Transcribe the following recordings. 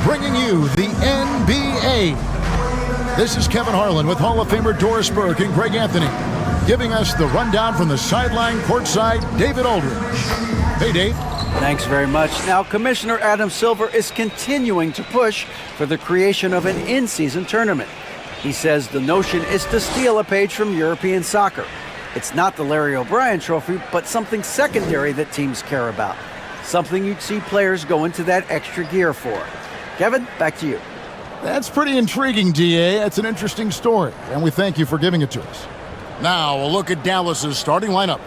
bringing you the NBA. This is Kevin Harlan with Hall of Famer Doris Burke and Greg Anthony, giving us the rundown from the sideline courtside, David Aldridge. Hey, Dave. Thanks very much. Now, Commissioner Adam Silver is continuing to push for the creation of an in-season tournament. He says the notion is to steal a page from European soccer. It's not the Larry O'Brien Trophy, but something secondary that teams care about. Something you'd see players go into that extra gear for. Kevin, back to you. That's pretty intriguing, DA. That's an interesting story, and we thank you for giving it to us. Now, a look at Dallas's starting lineup.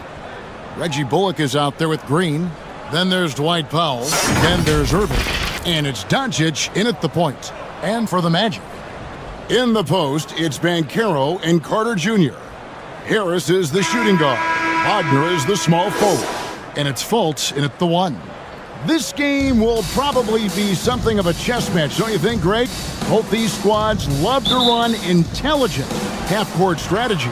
Reggie Bullock is out there with Green. Then there's Dwight Powell. Then there's Irving. And it's Doncic in at the point. And for the Magic, in the post, it's Banchero and Carter Jr. Harris is the shooting guard. Wagner is the small forward. And it's Fultz in at the 1. This game will probably be something of a chess match, don't you think, Greg? Both these squads love to run intelligent half-court strategies.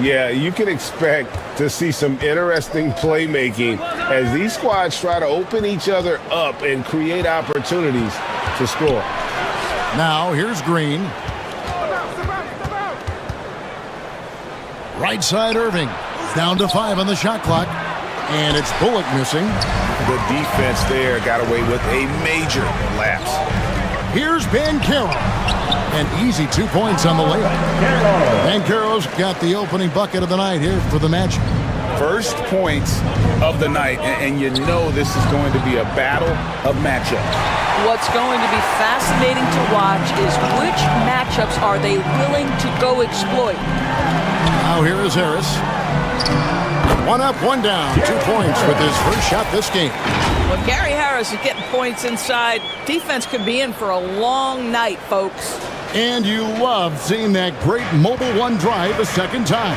Yeah, you can expect to see some interesting playmaking as these squads try to open each other up and create opportunities to score. Now, here's Green. Right side, Irving. Down to 5 on the shot clock. And it's Bullock missing. The defense there got away with a major lapse. Here's Banchero. An easy 2 points on the layup. Banchero's got the opening bucket of the night here for the Magic. First points of the night, and you know this is going to be a battle of matchups. What's going to be fascinating to watch is which matchups are they willing to go exploit. Now here is Harris. 1 up, 1 down. 2 points with his first shot this game. Well, Gary Harris is getting points inside. Defense could be in for a long night, folks. And you love seeing that great mobile 1 drive a second time.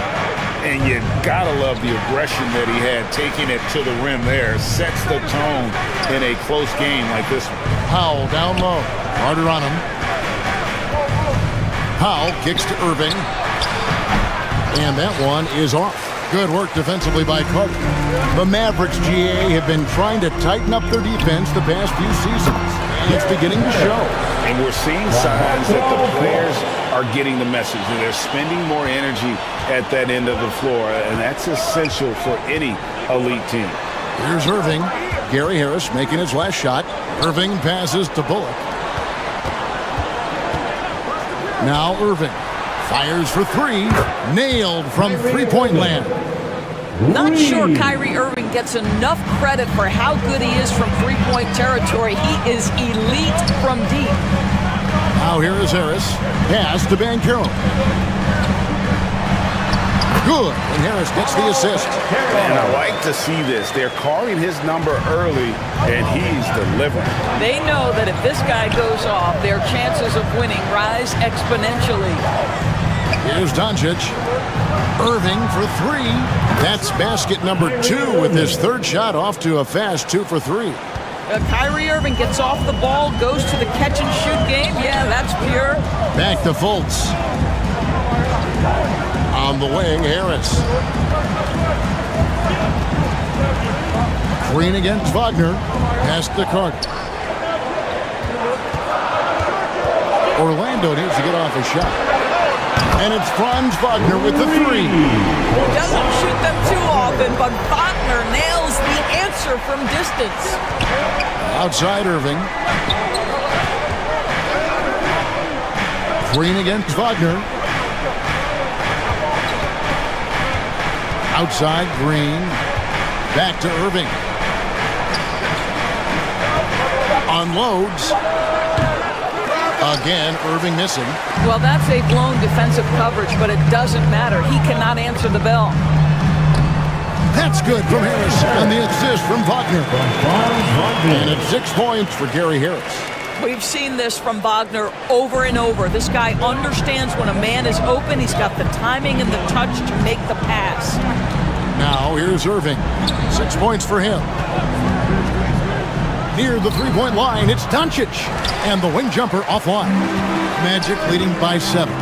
And you gotta love the aggression that he had, taking it to the rim there. Sets the tone in a close game like this one. Powell down low. Harder on him. Powell kicks to Irving. And that one is off. Good work defensively by Carter. The Mavericks, GA, have been trying to tighten up their defense the past few seasons. And it's beginning to show. And we're seeing signs that the players are getting the message. And they're spending more energy at that end of the floor. And that's essential for any elite team. Here's Irving. Gary Harris making his last shot. Irving passes to Bullock. Now Irving. Fires for 3. Nailed from three-point land. Not sure Kyrie Irving gets enough credit for how good he is from three-point territory. He is elite from deep. Now here is Harris. Pass to Banchero. Good. And Harris gets the assist. And I like to see this. They're calling his number early, and he's delivering. They know that if this guy goes off, their chances of winning rise exponentially. Here's Doncic. Irving for 3. That's basket number 2 with his third shot off to a fast 2 for 3. Kyrie Irving gets off the ball, goes to the catch-and-shoot game. Yeah, that's pure. Back to Fultz. On the wing, Harris. Green against Wagner. Pass to Carter. Orlando needs to get off a shot. And it's Franz Wagner with the 3. Doesn't shoot them too often, but Wagner nails the answer from distance. Outside Irving. Green against Wagner. Outside Green. Back to Irving. Unloads. Again, Irving missing. Well, that's a blown defensive coverage, but it doesn't matter. He cannot answer the bell. That's good from Harris, and the assist from Wagner. And it's 6 points for Gary Harris. We've seen this from Wagner over and over. This guy understands when a man is open. He's got the timing and the touch to make the pass. Now, here's Irving. 6 points for him. Near the three-point line, it's Doncic. And the wing jumper offline. Magic leading by 7.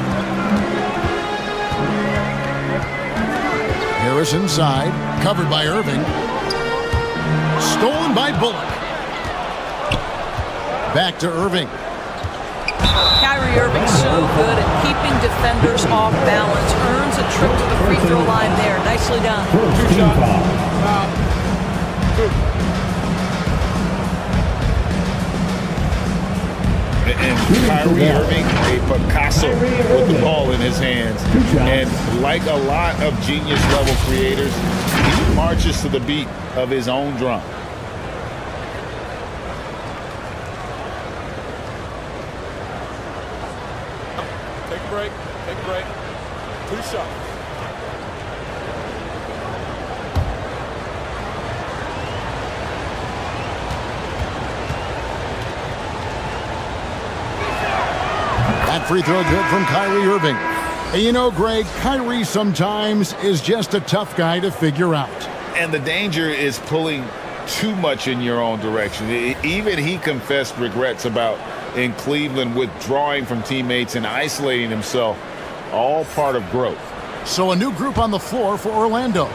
Harris inside, covered by Irving. Stolen by Bullock. Back to Irving. Kyrie Irving so good at keeping defenders off balance. Earns a trip to the free throw line there. Nicely done. Two shots. And Kyrie Irving, a Picasso with the ball in his hands. And like a lot of genius-level creators, he marches to the beat of his own drum. Take a break. Take a break. 2 shots. That free throw good from Kyrie Irving. And you know, Greg, Kyrie sometimes is just a tough guy to figure out. And the danger is pulling too much in your own direction. Even he confessed regrets about in Cleveland withdrawing from teammates and isolating himself. All part of growth. So a new group on the floor for Orlando.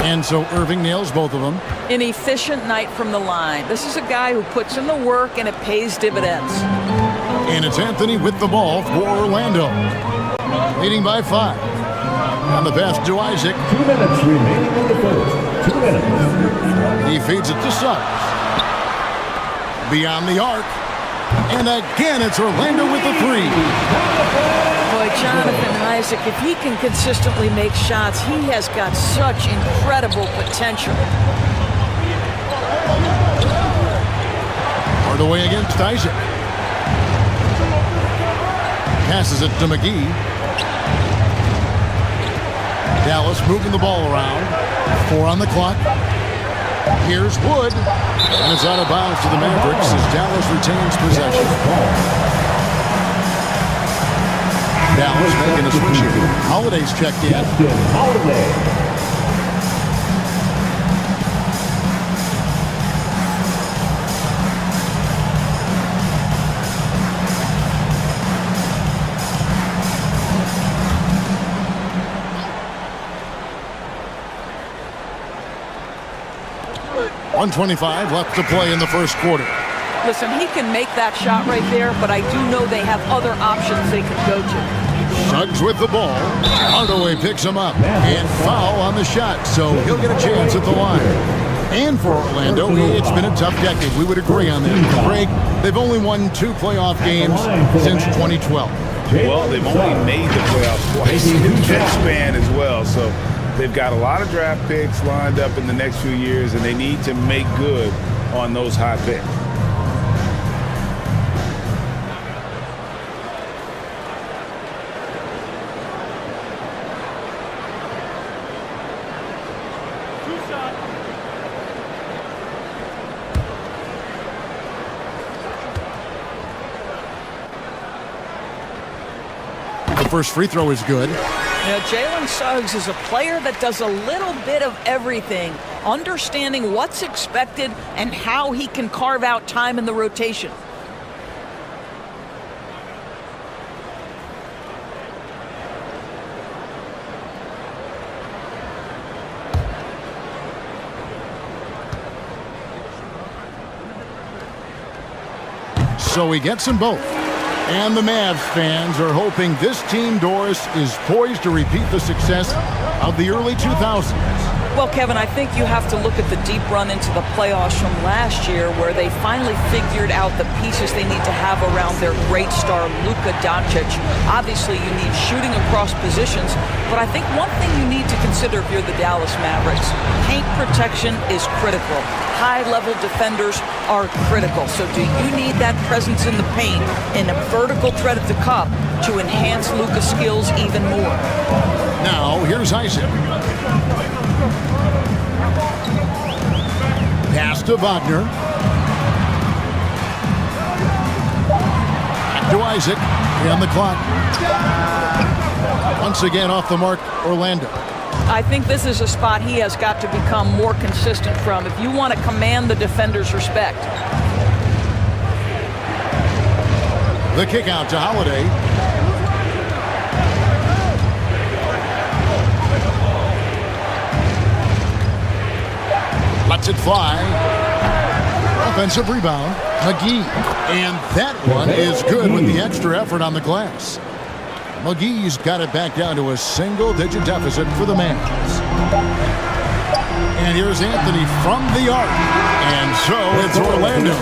And so Irving nails both of them. An efficient night from the line. This is a guy who puts in the work and it pays dividends. And it's Anthony with the ball for Orlando. Leading by 5. On the pass to Isaac. 2 minutes remaining in the first. 2 minutes. He feeds it to Suggs. Beyond the arc. And again, it's Orlando with the 3. Boy, Jonathan Isaac, if he can consistently make shots, he has got such incredible potential. Hardaway against Isaac. Passes it to McGee. Dallas moving the ball around. 4 on the clock. Here's Wood. And it's out of bounds to the Mavericks as Dallas retains possession. Dallas making a switch here. Holiday's checked in. Holiday. .125 left to play in the first quarter. Listen, he can make that shot right there, but I do know they have other options they could go to. Suggs with the ball. Hardaway picks him up. And foul on the shot, so he'll get a chance at the line. And for Orlando, it's been a tough decade. We would agree on that. Greg, they've only won 2 playoff games since 2012. Well, they've only made the playoffs twice in that span as well. So they've got a lot of draft picks lined up in the next few years, and they need to make good on those hot picks. The first free throw is good. Now, Jalen Suggs is a player that does a little bit of everything, understanding what's expected and how he can carve out time in the rotation. So he gets them both. And the Mavs fans are hoping this team, Doris, is poised to repeat the success of the early 2000s. Well, Kevin, I think you have to look at the deep run into the playoffs from last year where they finally figured out the pieces they need to have around their great star, Luka Doncic. Obviously, you need shooting across positions, but I think one thing you need to consider if you're the Dallas Mavericks, paint protection is critical. High-level defenders are critical. So do you need that presence in the paint and a vertical threat at the cup to enhance Luka's skills even more? Now, here's Isaac. Pass to Wagner. Back to Isaac. On the clock. Once again off the mark, Orlando. I think this is a spot he has got to become more consistent from if you want to command the defender's respect. The kick out to Holiday. Lets it fly. Offensive rebound. McGee. And that one is good with the extra effort on the glass. McGee's got it back down to a single-digit deficit for the Mavs. And here's Anthony from the arc. And so it's Orlando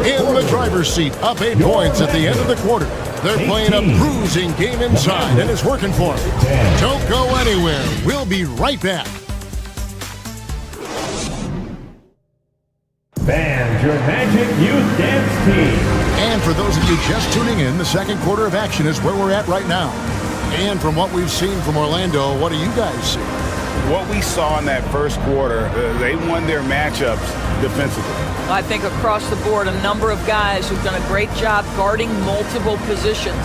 in the driver's seat, up 8 points at the end of the quarter. They're playing a bruising game inside, and it's working for them. Don't go anywhere. We'll be right back. Fans, your Magic Youth Dance Team. And for those of you just tuning in, the second quarter of action is where we're at right now. And from what we've seen from Orlando, what do you guys see? What we saw in that first quarter, they won their matchups defensively. I think across the board, a number of guys who've done a great job guarding multiple positions.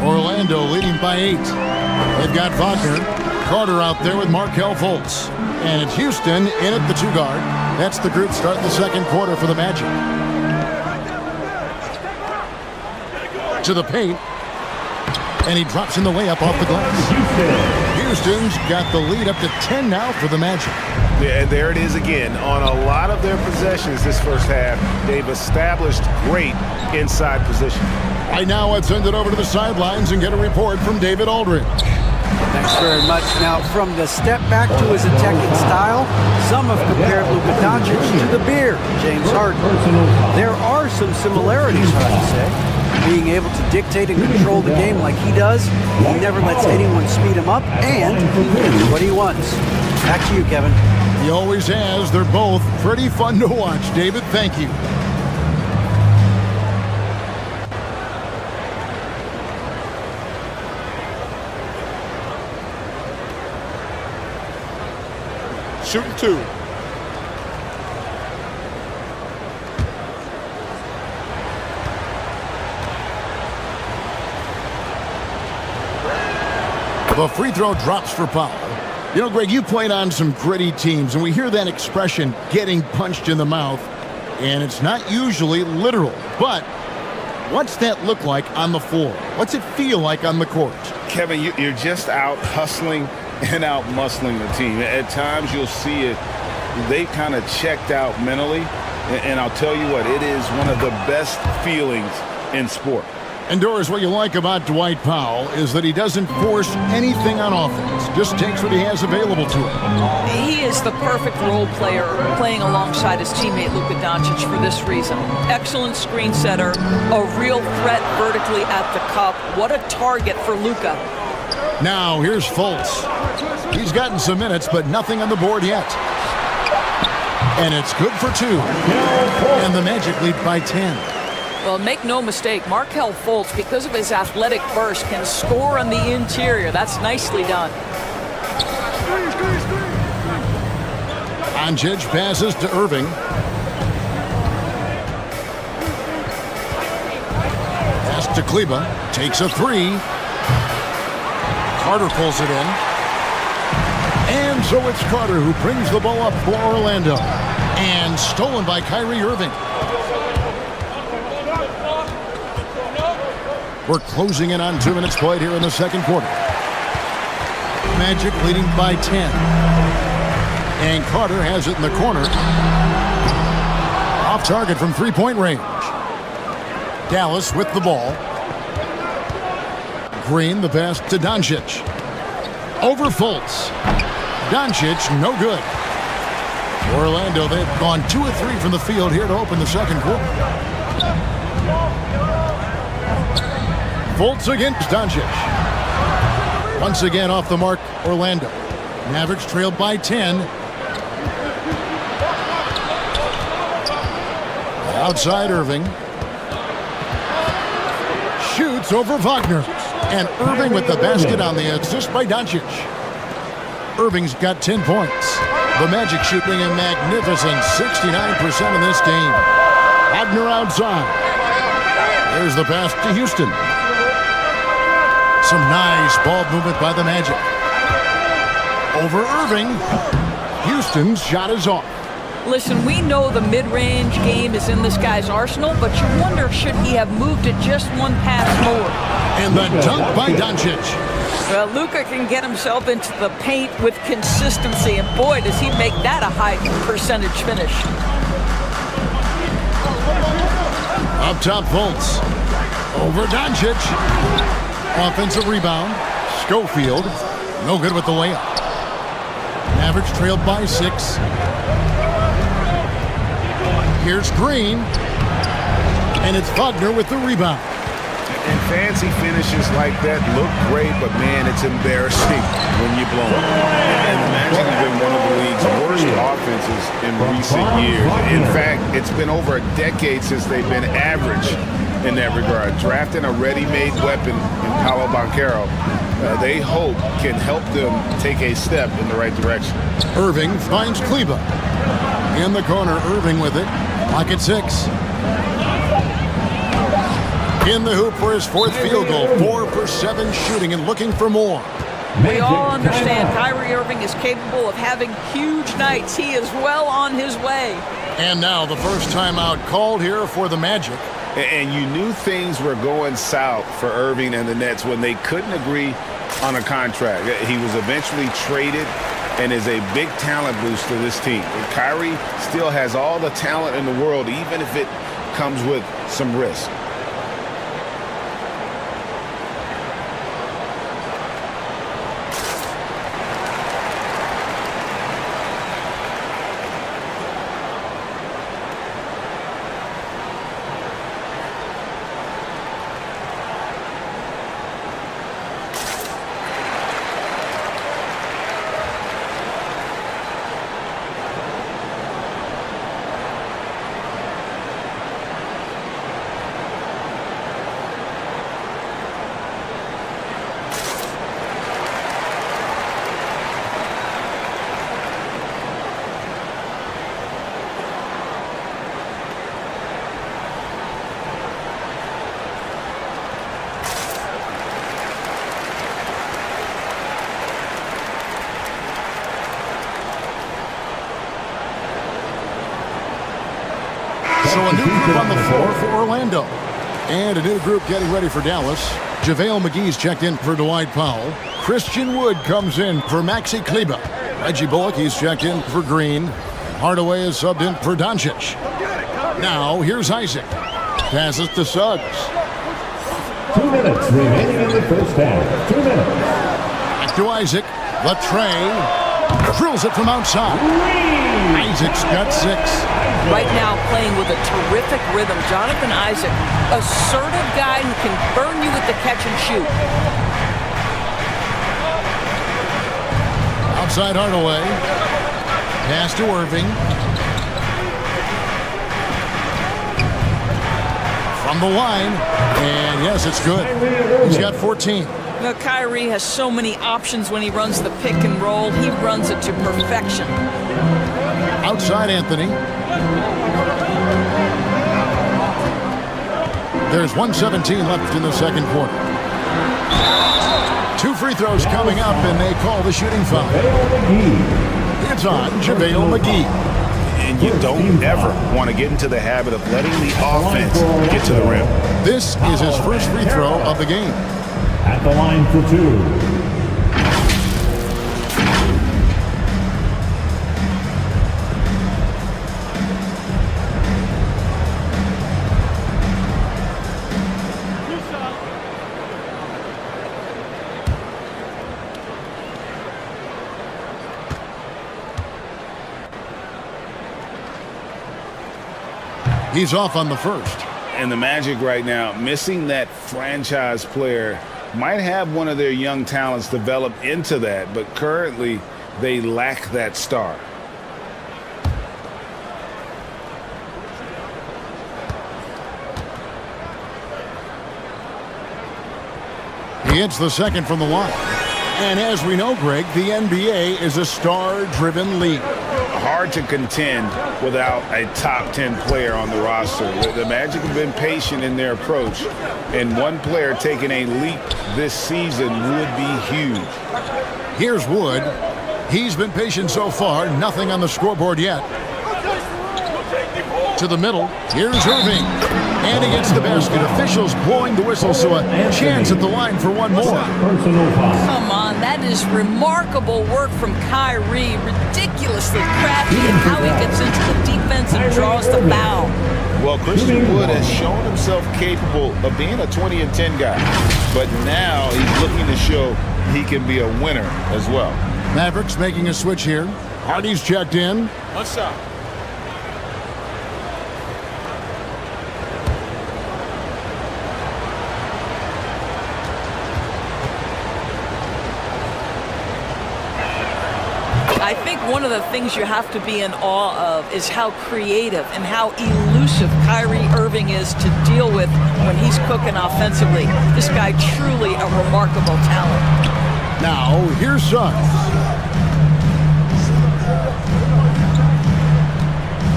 Orlando leading by 8. They've got Wagner, Carter out there with Markelle Fultz. And it's Houston in at the 2 guard. That's the group starting the second quarter for the Magic. To the paint. And he drops in the layup off the glass. Houston's got the lead up to 10 now for the Magic. Yeah, and there it is again. On a lot of their possessions this first half, they've established great inside position. Right now, let's send it over to the sidelines and get a report from David Aldridge. Thanks very much. Now, from the step back to his attacking style, some have compared Luka Doncic to the beard, James Harden. There are some similarities, I would say. Being able to dictate and control the game like he does, he never lets anyone speed him up, and he gets what he wants. Back to you, Kevin. He always has. They're both pretty fun to watch. David, thank you. Shooting 2. The free throw drops for Powell. You know, Greg, you played on some gritty teams, and we hear that expression, getting punched in the mouth, and it's not usually literal. But what's that look like on the floor? What's it feel like on the court? Kevin, you're just out hustling and out muscling the team. At times you'll see it. They've kind of checked out mentally, and I'll tell you what, it is one of the best feelings in sport. And Doris, what you like about Dwight Powell is that he doesn't force anything on offense, just takes what he has available to him. He is the perfect role player playing alongside his teammate Luka Doncic for this reason. Excellent screen setter, a real threat vertically at the cup. What a target for Luka. Now here's Fultz. He's gotten some minutes, but nothing on the board yet. And it's good for 2. And the Magic lead by 10. Well, make no mistake, Markelle Fultz, because of his athletic burst, can score on the interior. That's nicely done. Doncic passes to Irving. Pass to Kleba. Takes a 3. Carter pulls it in. And so it's Carter who brings the ball up for Orlando. And stolen by Kyrie Irving. We're closing in on 2 minutes played here in the second quarter. Magic leading by 10. And Carter has it in the corner. Off target from 3-point range. Dallas with the ball. Green, the pass to Doncic. Over Fultz. Doncic, no good. Orlando, they've gone 2 of 3 from the field here to open the second quarter. Fultz against Doncic. Once again off the mark, Orlando. Mavericks trailed by 10. Outside Irving. Shoots over Wagner. And Irving with the basket on the assist by Doncic. Irving's got 10 points. The Magic shooting a magnificent 69% in this game. Wagner outside. There's the pass to Houston. Some nice ball movement by the Magic. Over Irving. Houston's shot is off. Listen, we know the mid-range game is in this guy's arsenal, but you wonder, should he have moved it just one pass more? And the dunk by Doncic. Well, Luka can get himself into the paint with consistency, and boy, does he make that a high percentage finish. Up top, Fultz. Over Doncic. Offensive rebound. Schofield. No good with the layup. Mavericks trailed by 6. Here's Green. And it's Wagner with the rebound. And fancy finishes like that look great, but man, it's embarrassing when you blow them. And the Magic have been one of the league's worst offenses in recent years. In fact, it's been over a decade since they've been average in that regard. Drafting a ready-made weapon in Paolo Banchero, they hope can help them take a step in the right direction. Irving finds Kleber. In the corner, Irving with it. Lock at 6. In the hoop for his 4th field goal. 4 for 7 shooting and looking for more. We all understand Kyrie Irving is capable of having huge nights. He is well on his way. And now the first timeout called here for the Magic. And you knew things were going south for Irving and the Nets when they couldn't agree on a contract. He was eventually traded and is a big talent boost to this team. And Kyrie still has all the talent in the world, even if it comes with some risk. So a new group on the floor for Orlando. And a new group getting ready for Dallas. JaVale McGee's checked in for Dwight Powell. Christian Wood comes in for Maxi Kleber. Reggie Bullock, he's checked in for Green. Hardaway is subbed in for Doncic. Now, here's Isaac. Passes to Suggs. 2 minutes remaining in the first half. 2 minutes. Back to Isaac. The tray. Drills it from outside. Isaac's got 6. Right now playing with a terrific rhythm. Jonathan Isaac, assertive guy who can burn you with the catch and shoot. Outside Hardaway. Pass to Irving. From the line. And yes, it's good. He's got 14. Now, Kyrie has so many options when he runs the pick and roll. He runs it to perfection. Outside Anthony. There's 1:17 left in the second quarter. 2 free throws coming up, and they call the shooting foul. It's on JaVale McGee. And you don't ever want to get into the habit of letting the offense get to the rim. This is his first free throw of the game. At the line for 2. He's off on the first. And the Magic right now, missing that franchise player, might have one of their young talents develop into that, but currently they lack that star. He hits the second from the line. And as we know, Greg, the NBA is a star-driven league. Hard to contend without a top 10 player on the roster. The Magic have been patient in their approach, and one player taking a leap this season would be huge. Here's Wood. He's been patient so far. Nothing on the scoreboard yet. To the middle. Here's Irving. And he gets the basket. Officials blowing the whistle, so a chance at the line for one more. Personal foul. Come on, that is remarkable work from Kyrie. Ridiculously crafty in how he gets into the defense and draws the foul. Well, Christian Wood has shown himself capable of being a 20 and 10 guy, but now he's looking to show he can be a winner as well. Mavericks making a switch here. Hardy's checked in. One shot. I think one of the things you have to be in awe of is how creative and how elusive Kyrie Irving is to deal with when he's cooking offensively. This guy truly a remarkable talent. Now, here's Suggs.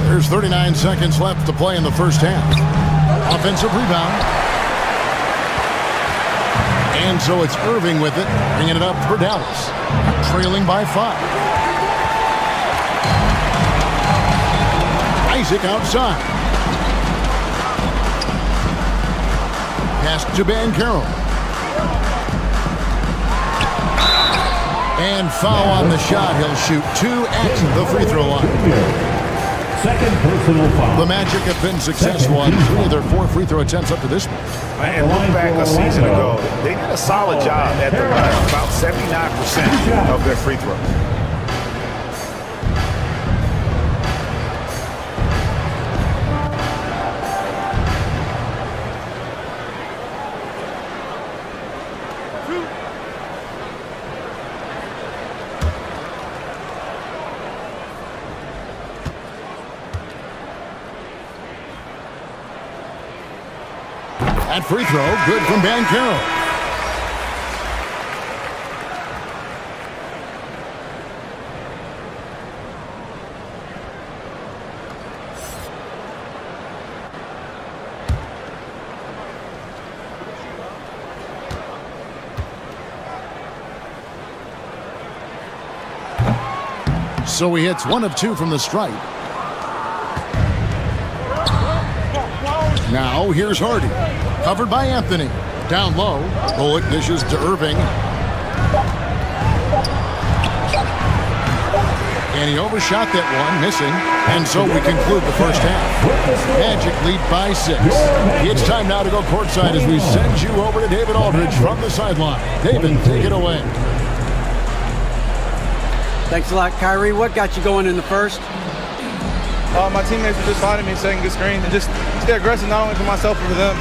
There's 39 seconds left to play in the first half. Offensive rebound. And so it's Irving with it, bringing it up for Dallas. Trailing by 5. Isaac outside. Pass to Banchero. And foul on the shot. He'll shoot 2 at the free throw line. Second personal foul. The Magic have been successful on 3 of their 4 free throw attempts up to this point. And look back a season ago, they did a solid job at the line, about 79% of their free throws. That free throw, good from Banchero. So he hits 1 of 2 from the stripe. Now here's Hardy. Covered by Anthony. Down low. Bullock dishes to Irving. And he overshot that one, missing. And so we conclude the first half. Magic lead by 6. It's time now to go courtside as we send you over to David Aldridge from the sideline. David, take it away. Thanks a lot, Kyrie. What got you going in the first? My teammates were just finding me, setting good screen, and just stay aggressive not only for myself but for them.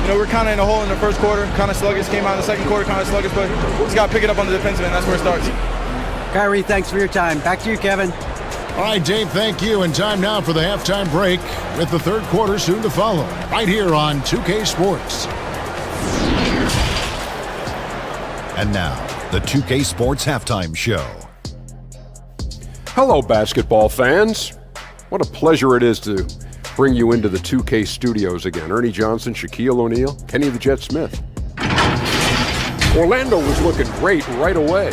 We're kind of in a hole in the first quarter, kind of sluggish. Came out in the second quarter, kind of sluggish, but just got to pick it up on the defensive end. That's where it starts. Kyrie, thanks for your time. Back to you, Kevin. All right, Dave, thank you. And time now for the halftime break with the third quarter soon to follow. Right here on 2K Sports. And now, the 2K Sports Halftime Show. Hello, basketball fans. What a pleasure it is to bring you into the 2K studios again. Ernie Johnson, Shaquille O'Neal, Kenny the Jet Smith. Orlando was looking great right away.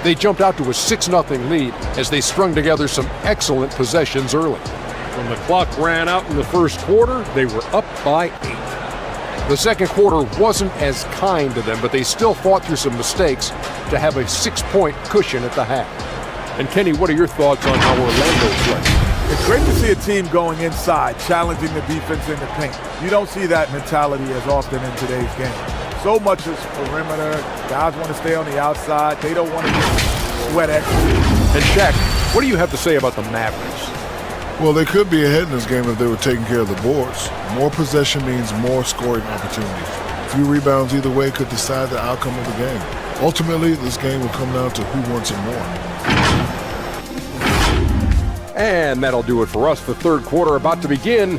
They jumped out to a 6-0 lead as they strung together some excellent possessions early. When the clock ran out in the first quarter, they were up by 8. The second quarter wasn't as kind to them, but they still fought through some mistakes to have a 6-point cushion at the half. And Kenny, what are your thoughts on how Orlando played? It's great to see a team going inside, challenging the defense in the paint. You don't see that mentality as often in today's game. So much is perimeter. Guys want to stay on the outside. They don't want to get sweat equity. And Shaq, what do you have to say about the Mavericks? Well, they could be ahead in this game if they were taking care of the boards. More possession means more scoring opportunities. A few rebounds either way could decide the outcome of the game. Ultimately, this game will come down to who wants it more. And that'll do it for us. The third quarter about to begin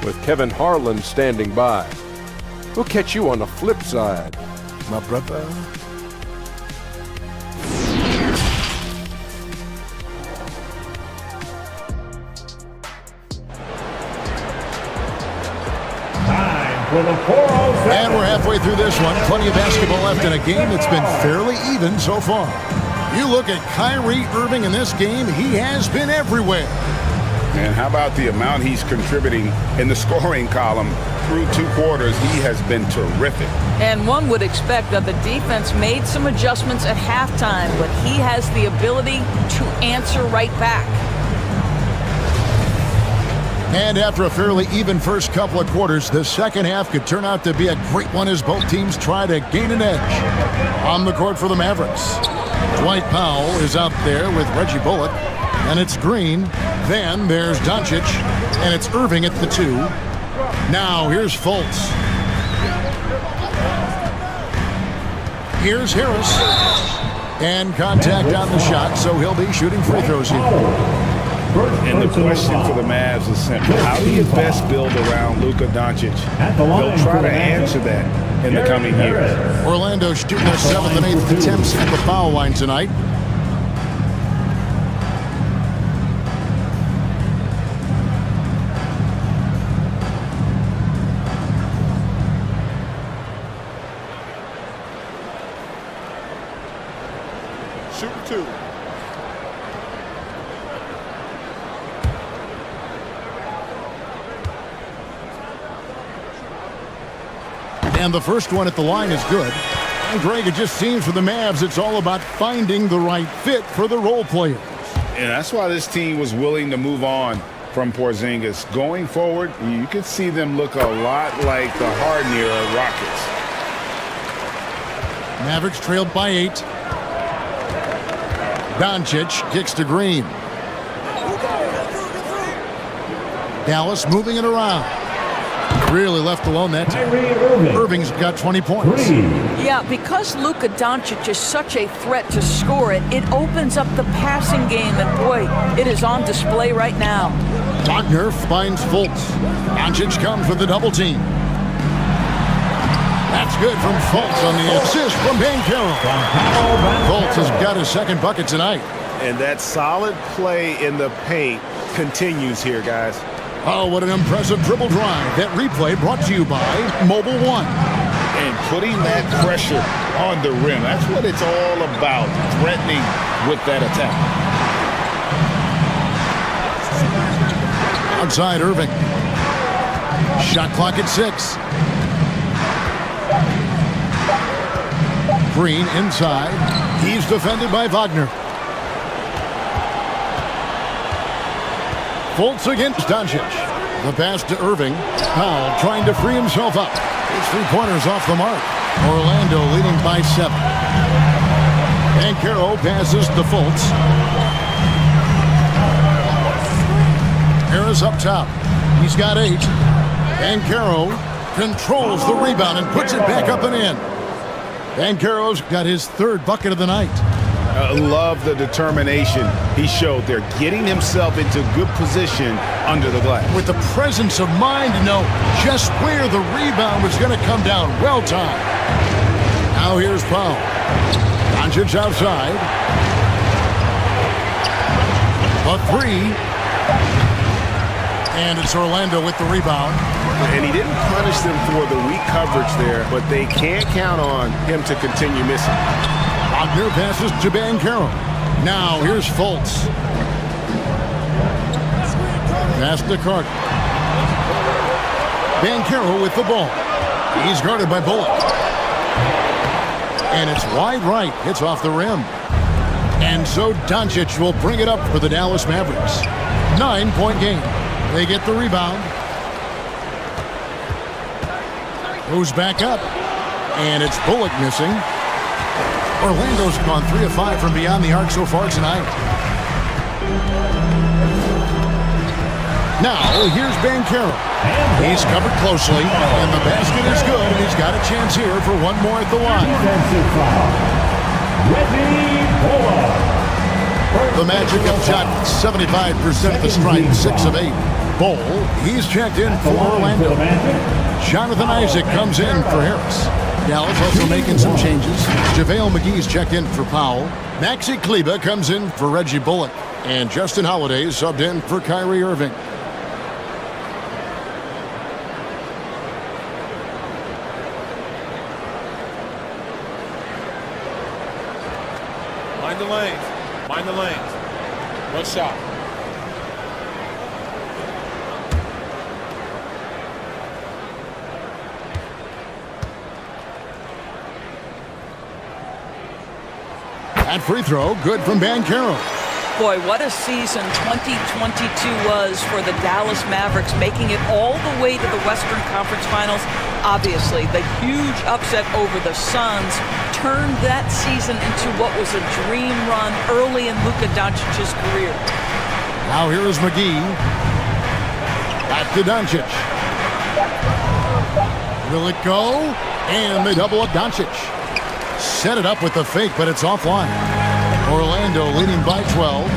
with Kevin Harlan standing by. We'll catch you on the flip side, My brother. Time for the 407. And we're halfway through this one. Plenty of basketball left in a game that's been fairly even so far. You look at Kyrie Irving in this game, he has been everywhere. And how about the amount he's contributing in the scoring column through 2 quarters? He has been terrific. And one would expect that the defense made some adjustments at halftime, but he has the ability to answer right back. And after a fairly even first couple of quarters, the second half could turn out to be a great one as both teams try to gain an edge. On the court for the Mavericks, Dwight Powell is out there with Reggie Bullock, and it's Green. Then there's Doncic, and it's Irving at the 2. Now here's Fultz. Here's Harris. And contact on the shot, so he'll be shooting free throws here. And the question for the Mavs is simple. How do you best build around Luka Doncic? They'll try to answer that in the coming years. Orlando shooting their 7th and 8th attempts at the foul line tonight. Shoot 2. And the first one at the line is good. And Greg, it just seems for the Mavs, it's all about finding the right fit for the role players. And that's why this team was willing to move on from Porzingis. Going forward, you can see them look a lot like the Harden-era Rockets. Mavericks trailed by 8. Doncic kicks to Green. Dallas moving it around. Really left alone that time. Irving's got 20 points. Yeah, because Luka Doncic is such a threat to score it, it opens up the passing game, and boy, it is on display right now. Wagner finds Fultz. Doncic comes with the double team. That's good from Fultz on the assist from Banchero. Fultz has got his second bucket tonight. And that solid play in the paint continues here, guys. Oh, what an impressive dribble drive. That replay brought to you by Mobile One. And putting that pressure on the rim, that's what it's all about, threatening with that attack. Outside Irving. Shot clock at 6. Green inside. He's defended by Wagner. Fultz against Doncic. The pass to Irving. Powell trying to free himself up. His 3-pointers off the mark. Orlando leading by 7. Banchero passes to Fultz. Harris up top. He's got 8. Banchero controls the rebound and puts it back up and in. Banchero's got his 3rd bucket of the night. Love the determination he showed there, getting himself into good position under the glass. With the presence of mind to know just where the rebound was going to come down. Well timed. Now here's Powell. Doncic outside. A 3. And it's Orlando with the rebound. And he didn't punish them for the weak coverage there, but they can't count on him to continue missing. Wagner passes to Banchero. Now here's Fultz. Pass to Carter. Banchero with the ball. He's guarded by Bullock. And it's wide right. Hits off the rim. And so Doncic will bring it up for the Dallas Mavericks. 9-point game. They get the rebound. Goes back up. And it's Bullock missing. Orlando's gone 3 of 5 from beyond the arc so far tonight. Now, here's Banchero. He's covered closely, and the basket is good, and he's got a chance here for one more at the line. The Magic have shot 75% of the strike, 6 of 8. Bol, he's checked in for Orlando. Jonathan Isaac comes in for Harris. Dallas also making some changes. JaVale McGee's checked in for Powell. Maxi Kleber comes in for Reggie Bullock. And Justin Holiday subbed in for Kyrie Irving. Mind the lanes. Mind the lanes. One shot. That free throw, good from Banchero. Boy, what a season 2022 was for the Dallas Mavericks, making it all the way to the Western Conference Finals. Obviously, the huge upset over the Suns turned that season into what was a dream run early in Luka Doncic's career. Now here is McGee. Back to Doncic. Will it go? And they double up Doncic. Set it up with the fake, but it's offline. Orlando leading by 12.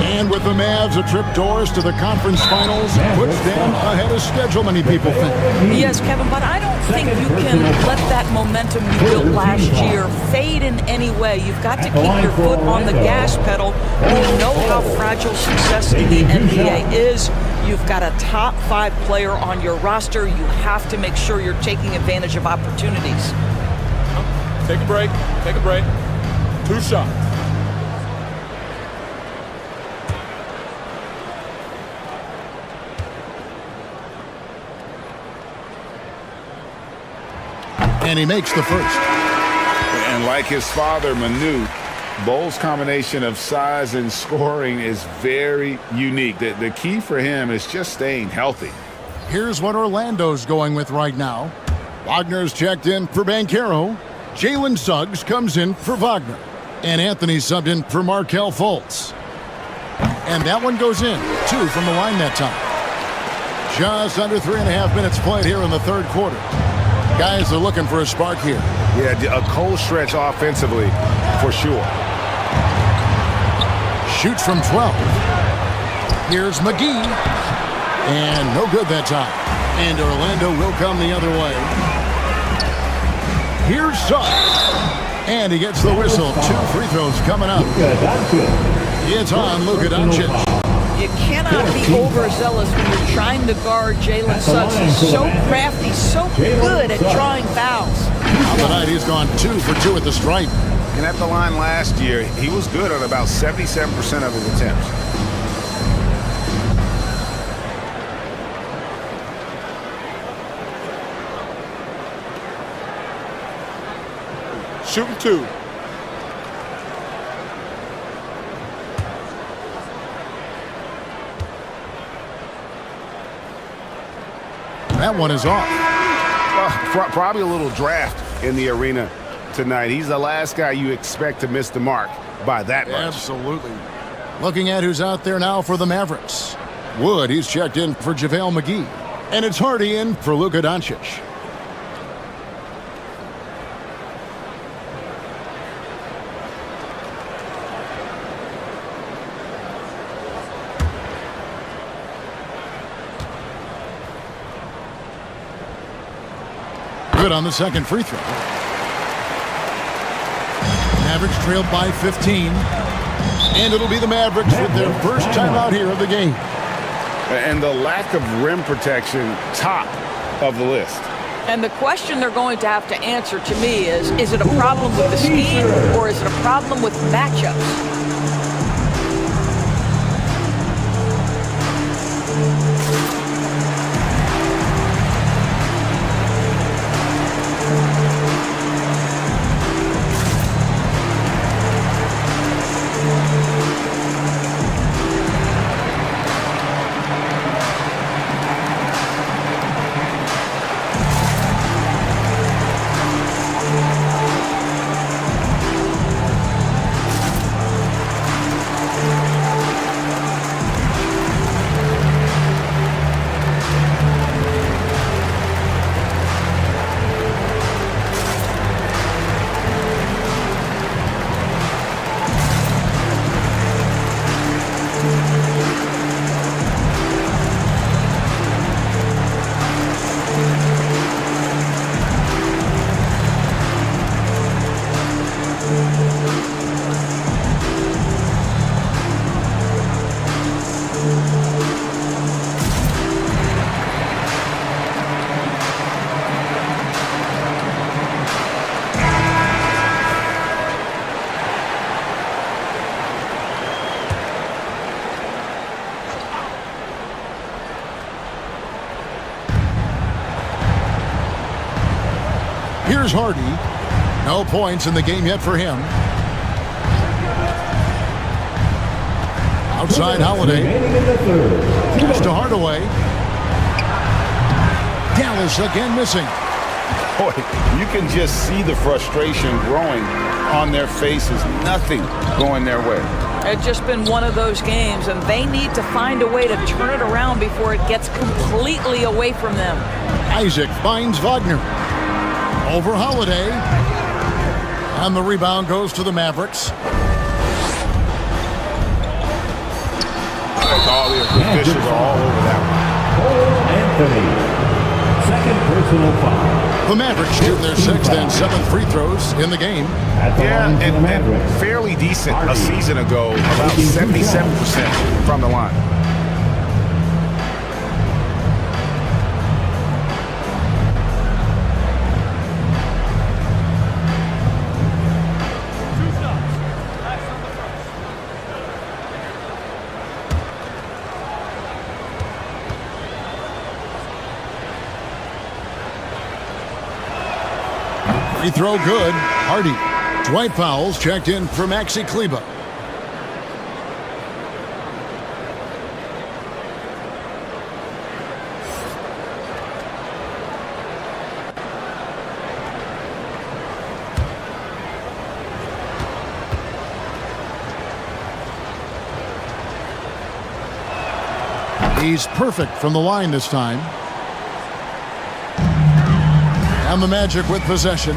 And with the Mavs a trip doors to the conference finals, puts them ahead of schedule, many people think. Yes, Kevin, but I don't think you can let that momentum you built last year fade in any way. You've got to keep your foot on the gas pedal. You know how fragile success in the NBA is. You've got a top 5 player on your roster. You have to make sure you're taking advantage of opportunities. Take a break. Take a break. 2 shots. And he makes the first. And like his father, Manu, Bole's combination of size and scoring is very unique. The key for him is just staying healthy. Here's what Orlando's going with right now. Wagner's checked in for Banchero. Jalen Suggs comes in for Wagner. And Anthony subbed in for Markelle Fultz. And that one goes in. 2 from the line that time. Just under 3.5 minutes played here in the third quarter. Guys are looking for a spark here. Yeah, a cold stretch offensively, for sure. Shoots from 12. Here's McGee. And no good that time. And Orlando will come the other way. Here's Suggs. And he gets the whistle. 2 free throws coming up. It's on Luka Doncic. You cannot be overzealous when you're trying to guard Jalen Suggs. He's so crafty, so good at drawing fouls. On the night, he's gone 2 for 2 at the stripe. And at the line last year, he was good on about 77% of his attempts. Shooting 2. That one is off. Probably a little draft in the arena tonight. He's the last guy you expect to miss the mark by that much. Absolutely. Looking at who's out there now for the Mavericks. Wood, he's checked in for JaVale McGee. And it's Hardy in for Luka Doncic. Good on the second free throw. Mavericks trailed by 15. And it'll be the Mavericks with their first time out here of the game. And the lack of rim protection, top of the list. And the question they're going to have to answer to me is it a problem with the scheme or is it a problem with matchups? Here's Hardy. No points in the game yet for him. Outside Holiday. Remaining in the third. Pass to Hardaway. Dallas again missing. Boy, you can just see the frustration growing on their faces. Nothing going their way. It's just been one of those games, and they need to find a way to turn it around before it gets completely away from them. Isaac finds Wagner. Over Holiday. And the rebound goes to the Mavericks. All the officials are all over that Cole Anthony. Second personal foul. The Mavericks shoot their 6th and 7th free throws in the game. At the line for the and Mavericks. fairly decent a season ago, about 77% from the line. Free throw good. Hardy. Dwight Powell's checked in for Maxi Kleba. He's perfect from the line this time. And the Magic with possession.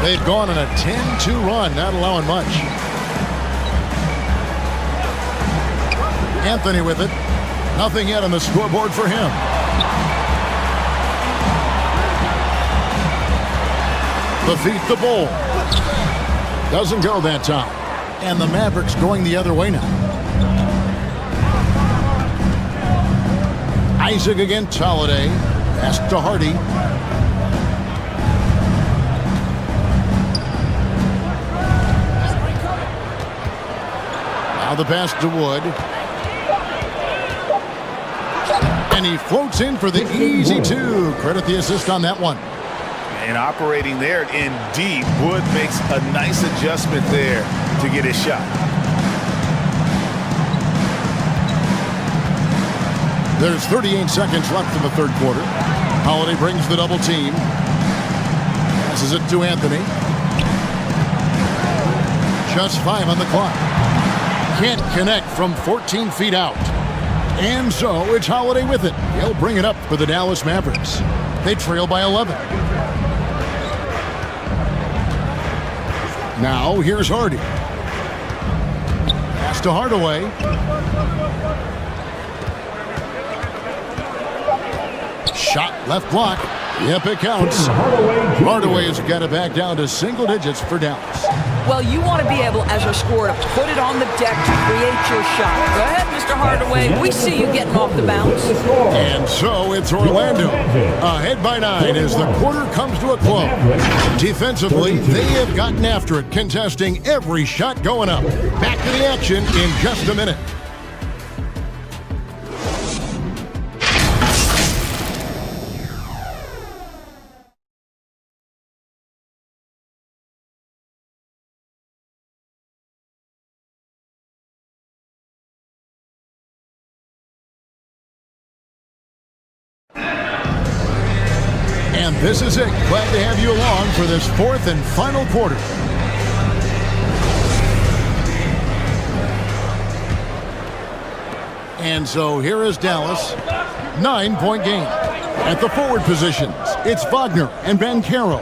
They've gone on a 10-2 run, not allowing much. Anthony with it. Nothing yet on the scoreboard for him. Defeat the Bull. Doesn't go that time. And the Mavericks going the other way now. Isaac against Holiday. Pass to Hardy. Now the pass to Wood. And he floats in for the easy two. Credit the assist on that one. And operating there in deep, Wood makes a nice adjustment there to get his shot. There's 38 seconds left in the third quarter. Holiday brings the double team. Passes it to Anthony. Just 5 on the clock. Can't connect from 14 feet out. And so it's Holiday with it. He'll bring it up for the Dallas Mavericks. They trail by 11. Now here's Hardy. Pass to Hardaway. Shot left block. Yep, it counts. Hardaway has got it back down to single digits for Dallas. Well, you want to be able, as a scorer, to put it on the deck to create your shot. Go ahead, Mr. Hardaway. We see you getting off the bounce. And so it's Orlando ahead by 9 as the quarter comes to a close. Defensively, they have gotten after it, contesting every shot going up. Back to the action in just a minute. And this is it. Glad to have you along for this fourth and final quarter. And so here is Dallas. 9-point game. At the forward positions, it's Wagner and Banchero.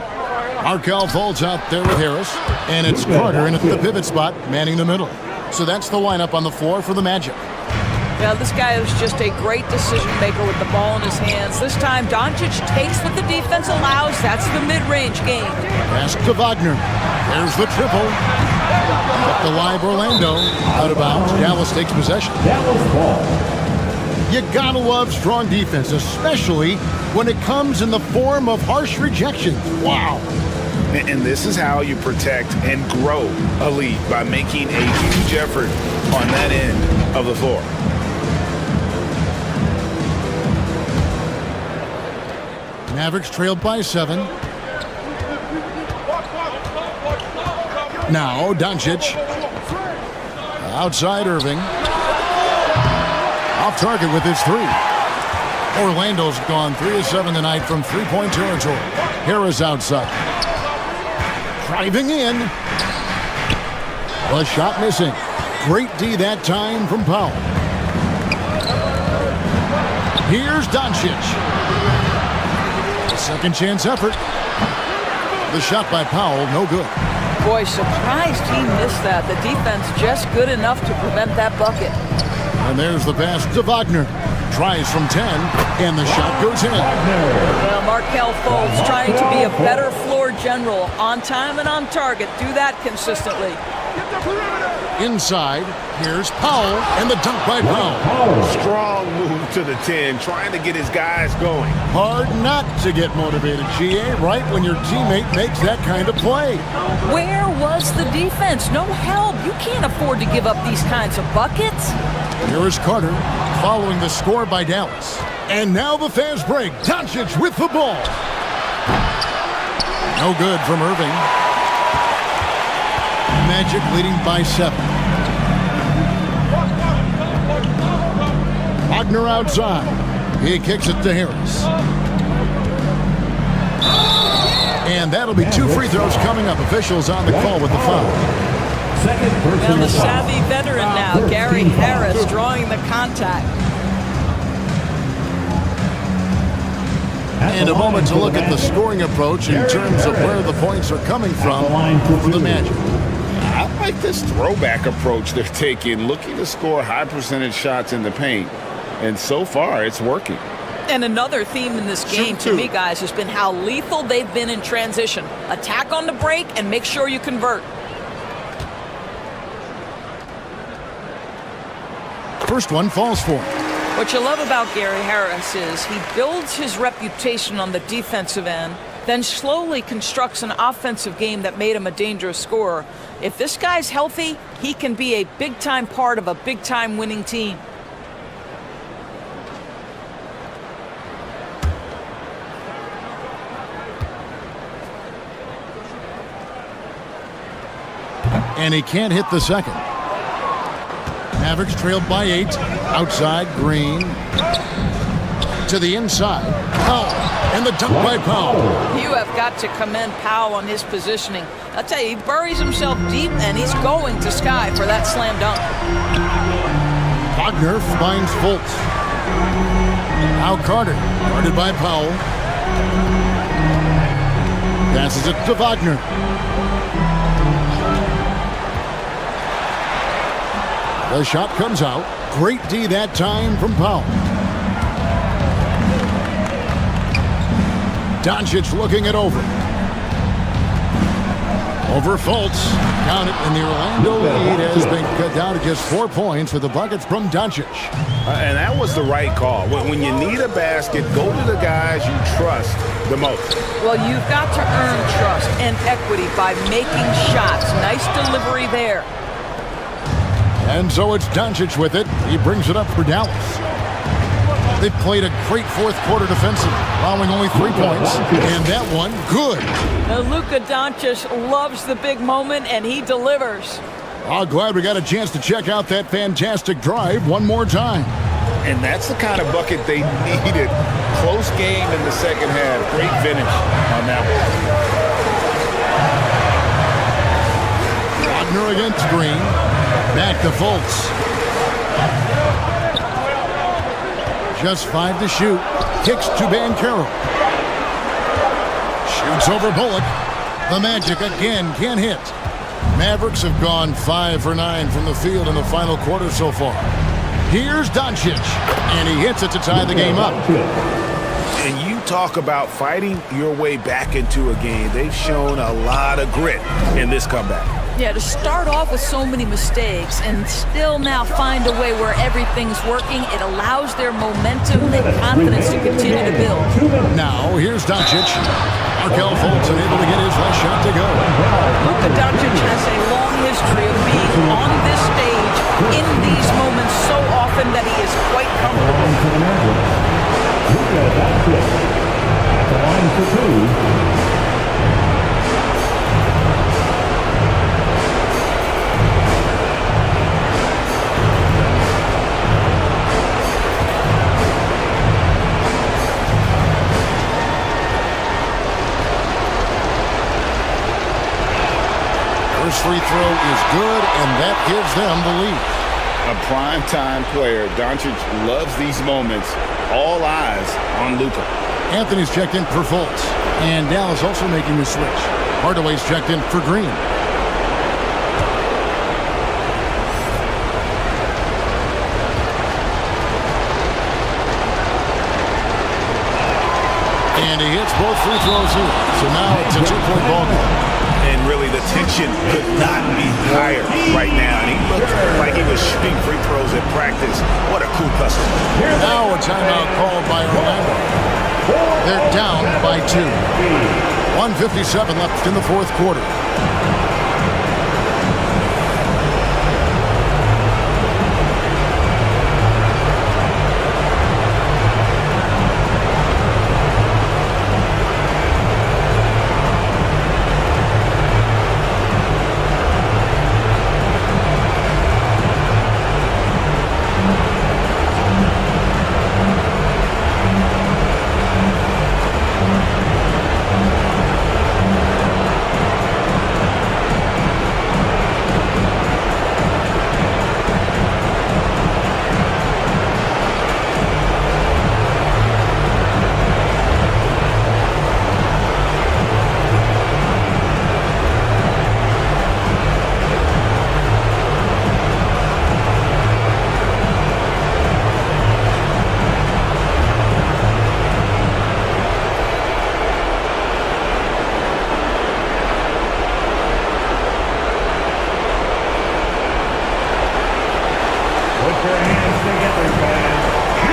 Markelle folds out there with Harris. And it's Carter in at the pivot spot, manning the middle. So that's the lineup on the floor for the Magic. Yeah, this guy is just a great decision maker with the ball in his hands. This time, Doncic takes what the defense allows. That's the mid-range game. Pass to Wagner. There's the triple. Up the live Orlando. Out of bounds. Dallas takes possession. Dallas ball. You gotta love strong defense, especially when it comes in the form of harsh rejections. Wow. And this is how you protect and grow a lead, by making a huge effort on that end of the floor. Mavericks trailed by 7. Now Doncic. Outside Irving. Off target with his three. Orlando's gone 3 of 7 tonight from three-point territory. Harris outside. Driving in. A shot missing. Great D that time from Powell. Here's Doncic. Second chance effort. The shot by Powell, no good. Boy, surprised he missed that. The defense just good enough to prevent that bucket. And there's the pass to Wagner. Tries from 10, and the shot goes in. Well, Markelle Fultz trying to be a better floor general. On time and on target. Do that consistently. Inside, here's Powell, and the dunk by Powell. Strong move to the 10, trying to get his guys going. Hard not to get motivated, GA, right when your teammate makes that kind of play. Where was the defense? No help. You can't afford to give up these kinds of buckets. Here is Carter following the score by Dallas. And now the fast break. Doncic with the ball. No good from Irving. Magic leading by 7. Wagner outside. He kicks it to Harris. And that'll be 2 free throws coming up. Officials on the call with the foul. Well, the savvy veteran now, Gary Harris, drawing the contact. And a moment to look at the scoring approach in terms of where the points are coming from for the Magic. I like this throwback approach they're taking, looking to score high percentage shots in the paint. And so far, it's working. And another theme in this game, to me, guys, has been how lethal they've been in transition. Attack on the break and make sure you convert. First one falls for him. What you love about Gary Harris is he builds his reputation on the defensive end, then slowly constructs an offensive game that made him a dangerous scorer. If this guy's healthy, he can be a big-time part of a big-time winning team. And he can't hit the second. Mavericks trailed by 8. Outside, Green. To the inside. Powell. And the dunk by Powell. You have got to commend Powell on his positioning. I'll tell you, he buries himself deep, and he's going to sky for that slam dunk. Wagner finds Fultz. Now Carter. Guarded by Powell. Passes it to Wagner. The shot comes out. Great D that time from Powell. Doncic looking it over. Over Fultz. Count it, and the Orlando lead has been cut down to just 4 points with the buckets from Doncic. And that was the right call. When you need a basket, go to the guys you trust the most. Well, you've got to earn trust and equity by making shots. Nice delivery there. And so it's Doncic with it. He brings it up for Dallas. They've played a great fourth quarter defensively, allowing only 3 points. And that one, good. Now, Luka Doncic loves the big moment, and he delivers. Oh, glad we got a chance to check out that fantastic drive one more time. And that's the kind of bucket they needed. Close game in the second half. Great finish on that one. Wagner against Green. Back to Fultz. Just 5 to shoot. Kicks to Banchero. Shoots over Bullock. The Magic again can't hit. Mavericks have gone 5 for 9 from the field in the final quarter so far. Here's Doncic. And he hits it to tie the game up. And you talk about fighting your way back into a game. They've shown a lot of grit in this comeback. Yeah, to start off with so many mistakes and still now find a way where everything's working, it allows their momentum and confidence to continue to build. Now, here's Doncic. Markelle Fultz unable to get his last shot to go. Luka Doncic has a long history of being on this stage in these moments so often that he is quite comfortable. Luka Doncic at the line for 2. free throw is good, and that gives them the lead. A primetime player. Doncic loves these moments. All eyes on Luka. Anthony's checked in for Fultz. And Dallas also making the switch. Hardaway's checked in for Green. And he hits both free throws here. So now it's a 2-point ball game. And really, the tension could not be higher right now. And he looked like he was shooting free throws at practice. What a cool customer. Now a timeout called by Orlando. They're down by 2. 1:57 left in the fourth quarter.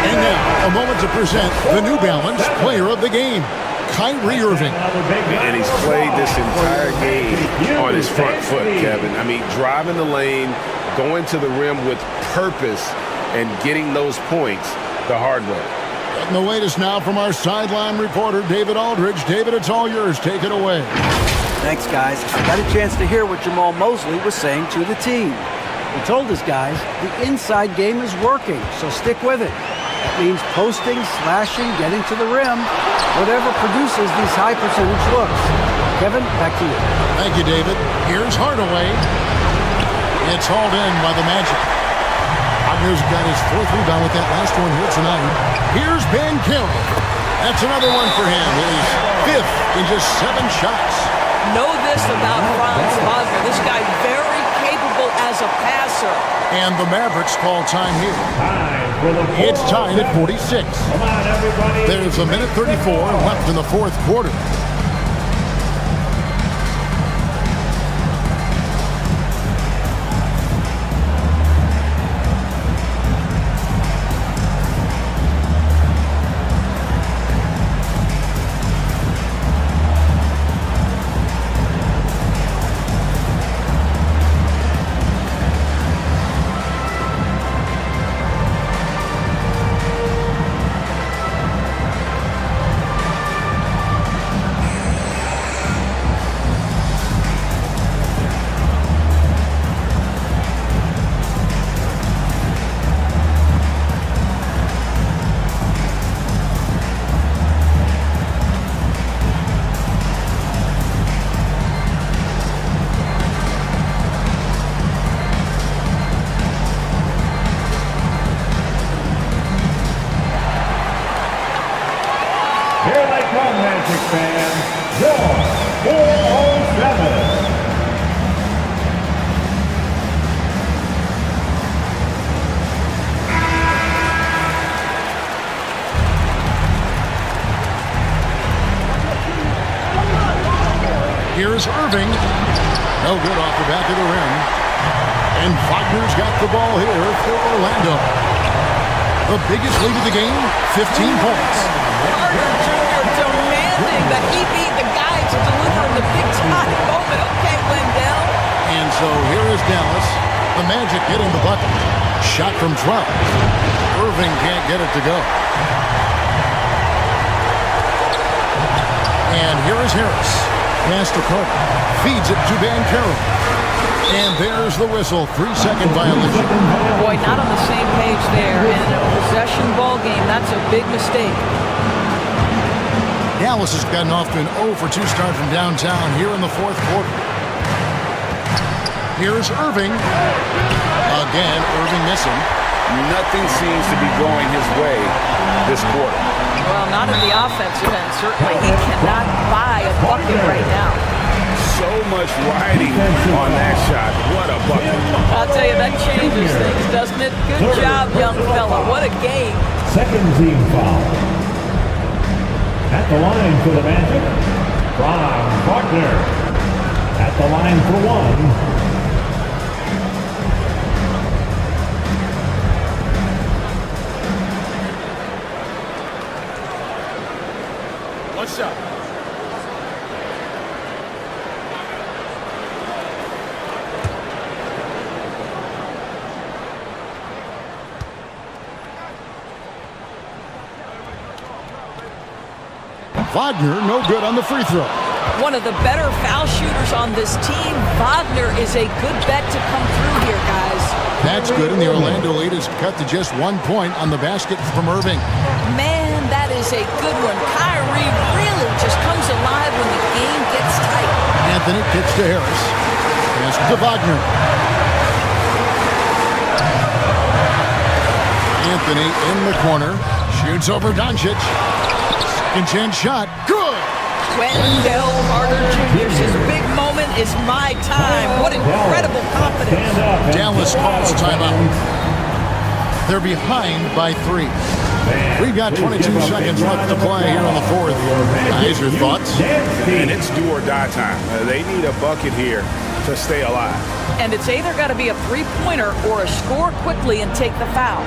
And now, a moment to present the New Balance Player of the Game, Kyrie Irving. And he's played this entire game on his front foot, Kevin. I mean, driving the lane, going to the rim with purpose, and getting those points the hard way. And the latest now from our sideline reporter, David Aldridge. David, it's all yours. Take it away. Thanks, guys. I got a chance to hear what Jamal Mosley was saying to the team. He told his guys the inside game is working, so stick with it. That means posting, slashing, getting to the rim, whatever produces these high percentage looks. Kevin, back to you. Thank you, David. Here's Hardaway. It's hauled in by the Magic. Wagner's got his 4th rebound with that last one here tonight. Here's Ben Carroll. That's another one for him. His 5th in just 7 shots. Know this about Franz Wagner. This guy very capable as a passer. And the Mavericks call time here. It's tied at 46. Come on, everybody. There's a minute 34 left in the fourth quarter. Here they come, Magic fans. Your 407. Here's Irving. No good off the back of the rim. And Wagner's got the ball here for Orlando. The biggest lead of the game, 15 points. Carter Jr. demanding that he be the guy to deliver in the big-time moment. Okay, Wendell. And so here is Dallas. The Magic getting the bucket. Shot from 12. Irving can't get it to go. And here is Harris. Pass to Carter. Feeds it to Van Carroll. And there's the whistle. 3-second violation. Boy, not on the same page there. And in a possession ball game, that's a big mistake. Dallas has gotten off to an 0 for 2 start from downtown here in the fourth quarter. Here's Irving. Again, Irving missing. Nothing seems to be going his way this quarter. Well, not in the offensive end. Certainly, he cannot buy a bucket right now. So much riding on that shot. What a bucket. I'll tell you, that changes things, doesn't it? Good job, young fella. What a game. Second team foul. At the line for the Magic, Ron Faulkner. At the line for one. What's up? Wagner, no good on the free throw. One of the better foul shooters on this team. Wagner is a good bet to come through here, guys. That's good, and the Orlando lead is cut to just 1 point on the basket from Irving. Man, that is a good one. Kyrie really just comes alive when the game gets tight. Anthony kicks to Harris. Pass to Wagner. Anthony in the corner. Shoots over Doncic. Second chance shot. Good! Wendell Carter Jr. says, big moment is my time. What incredible confidence. Dallas calls timeout. They're behind by 3. We've got 22 seconds left to play here on the fourth. Guys, your thoughts? And it's do or die time. They need a bucket here to stay alive. And it's either got to be a three-pointer or a score quickly and take the foul.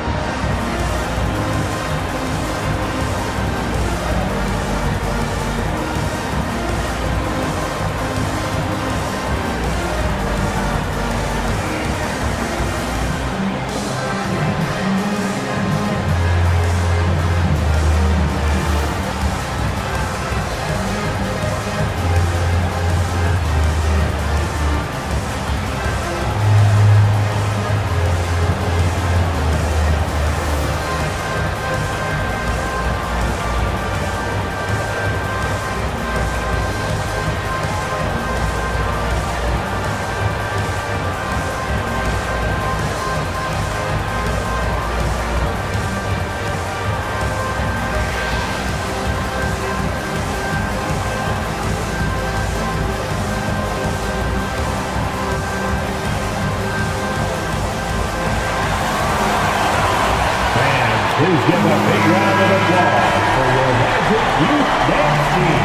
Please give a big round of applause for your Magic Youth Dance Team.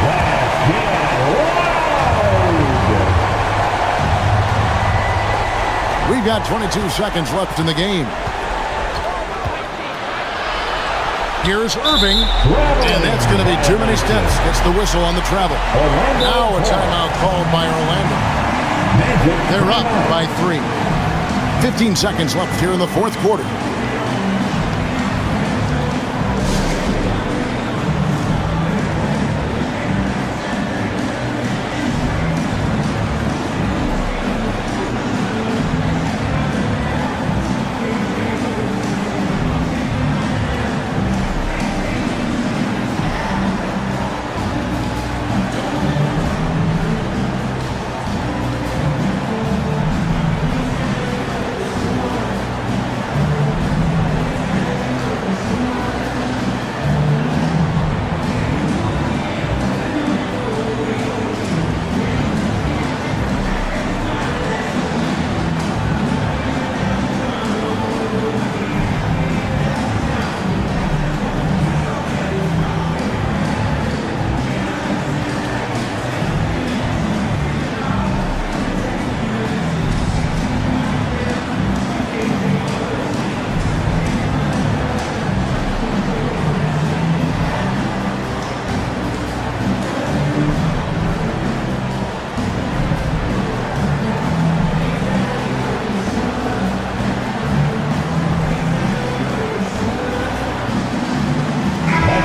Let's get loud! We've got 22 seconds left in the game. Here's Irving, and that's going to be too many steps. Gets the whistle on the travel. Now a timeout called by Orlando. They're up by 3. 15 seconds left here in the fourth quarter.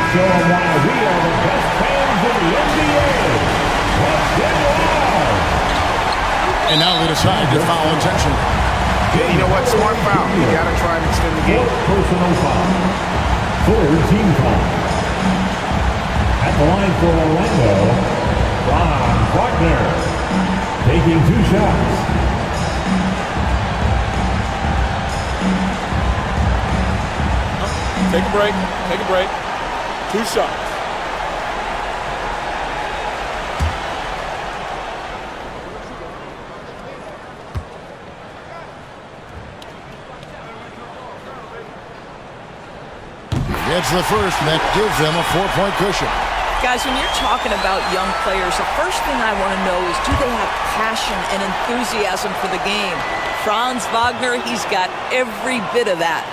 Show them why we are the best fans in the NBA. Let's get loud! And now they decide to foul intentionally. Yeah, you know what? Smart foul. You got to try and extend the game. Personal foul. Third team foul. At the line for Orlando, Ron Faulkner. taking 2 shots. Take a break. Take a break. 2 shots. It's the first, and that gives them a 4-point cushion. Guys, when you're talking about young players, the first thing I want to know is, do they have passion and enthusiasm for the game? Franz Wagner, he's got every bit of that.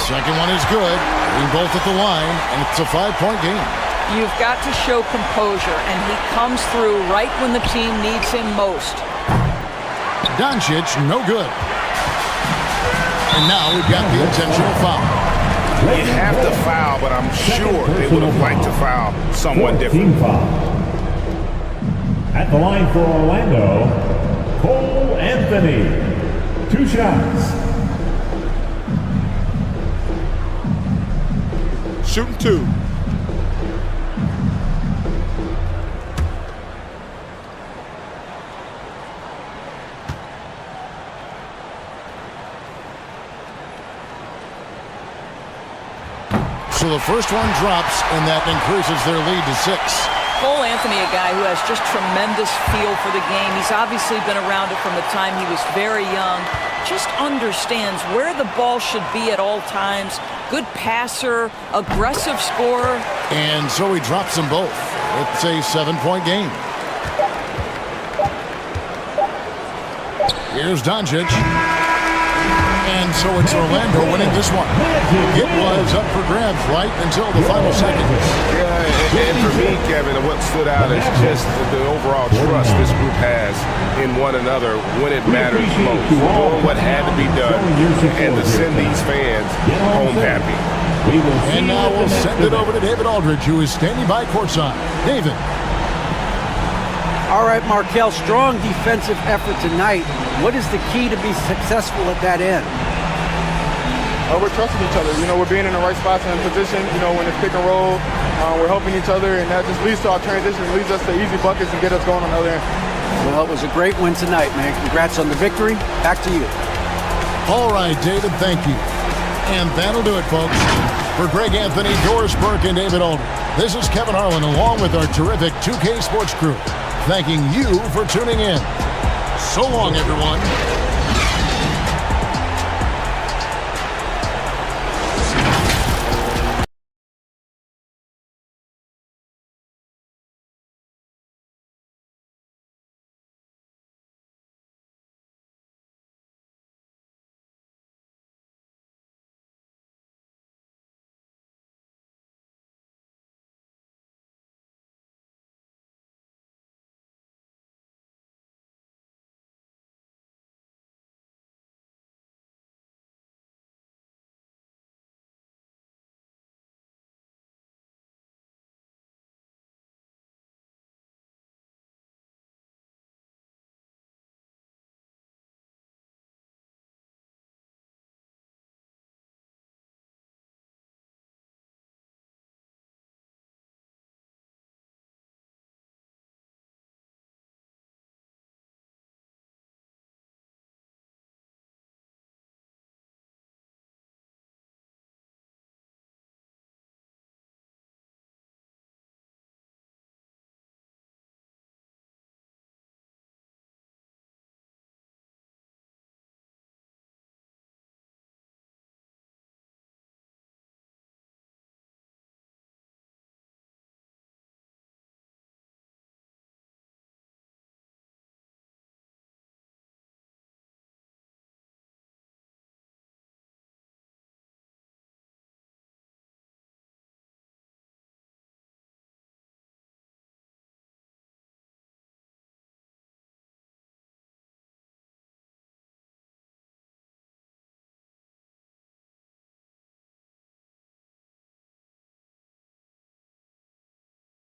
Second one is good. We both at the line, and it's a 5-point game. You've got to show composure, and he comes through right when the team needs him most. Doncic, no good. And now we've got the intentional foul. You have to foul, but I'm sure they would have liked to foul someone Team different. foul. At the line for Orlando, Cole Anthony. 2 shots. Shooting 2. So the first one drops, and that increases their lead to 6. Cole Anthony, a guy who has just tremendous feel for the game. He's obviously been around it from the time he was very young. Just understands where the ball should be at all times. Good passer, aggressive scorer. And so he drops them both. It's a 7-point game. Here's Doncic. And so it's Orlando winning this one. It was up for grabs right until the final seconds. Yeah, and for me, Kevin, what stood out is just the overall trust this group has in one another when it matters most. Doing what had to be done and to send these fans home happy. And now we'll send it over to David Aldridge, who is standing by courtside. David. All right, Markel, strong defensive effort tonight. What is the key to be successful at that end? We're trusting each other. You know, we're being in the right spots and position. You know, when it's pick and roll, we're helping each other, and that just leads to our transition, leads us to easy buckets and get us going on the other end. Well, it was a great win tonight, man. Congrats on the victory. Back to you. All right, David, thank you. And that'll do it, folks. For Greg Anthony, Doris Burke, and David Aldridge, this is Kevin Harlan along with our terrific 2K Sports crew, thanking you for tuning in. So long, everyone.